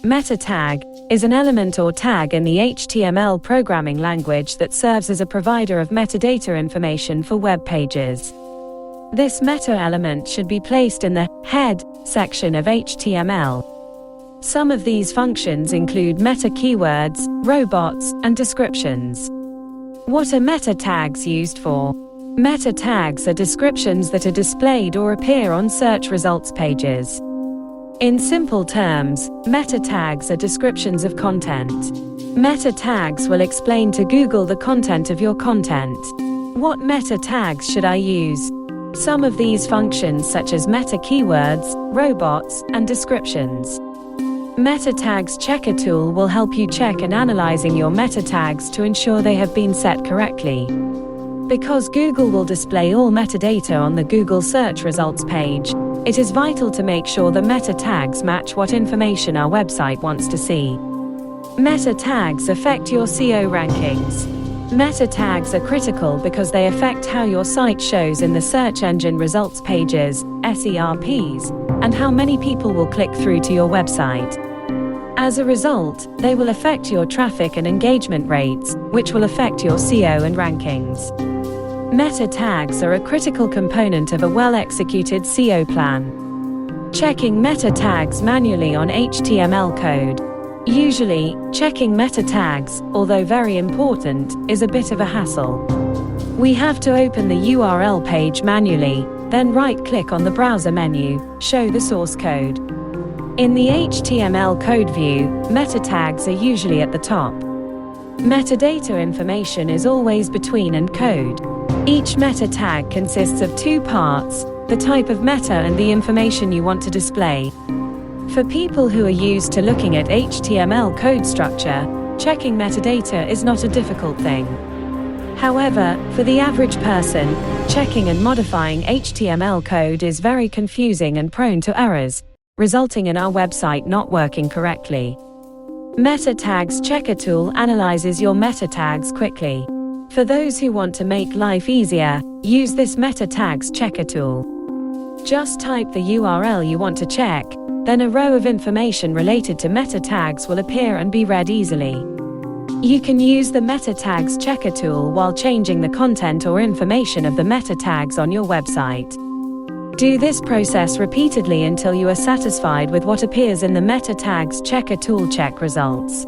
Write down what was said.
Meta tag is an element or tag in the HTML programming language that serves as a provider of metadata information for web pages. This meta element should be placed in the head section of HTML. Some of these functions include meta keywords, robots, and descriptions. What are meta tags used for? Meta tags are descriptions that are displayed or appear on search results pages. In simple terms, meta tags are descriptions of content. Meta tags will explain to Google the content of your content. What meta tags should I use? Some of these functions such as meta keywords, robots, and descriptions. Meta tags checker tool will help you check and analyzing your meta tags to ensure they have been set correctly. Because Google will display all metadata on the Google search results page, it is vital to make sure the meta tags match what information our website wants to see. Meta tags affect your SEO rankings. Meta tags are critical because they affect how your site shows in the search engine results pages, SERPs, and how many people will click through to your website. As a result, they will affect your traffic and engagement rates, which will affect your SEO and rankings. Meta tags are a critical component of a well-executed SEO plan. Checking meta tags manually on HTML code. Usually, checking meta tags, although very important, is a bit of a hassle. We have to open the URL page manually, then right-click on the browser menu, show the source code. In the HTML code view, meta tags are usually at the top. Metadata information is always between and code. Each meta tag consists of two parts, the type of meta and the information you want to display. For people who are used to looking at HTML code structure, checking metadata is not a difficult thing. However, for the average person, checking and modifying HTML code is very confusing and prone to errors, resulting in our website not working correctly. Meta tags checker tool analyzes your meta tags quickly. For those who want to make life easier, use this meta tags checker tool. Just type the URL you want to check, then a row of information related to meta tags will appear and be read easily. You can use the meta tags checker tool while changing the content or information of the meta tags on your website. Do this process repeatedly until you are satisfied with what appears in the meta tags checker tool check results.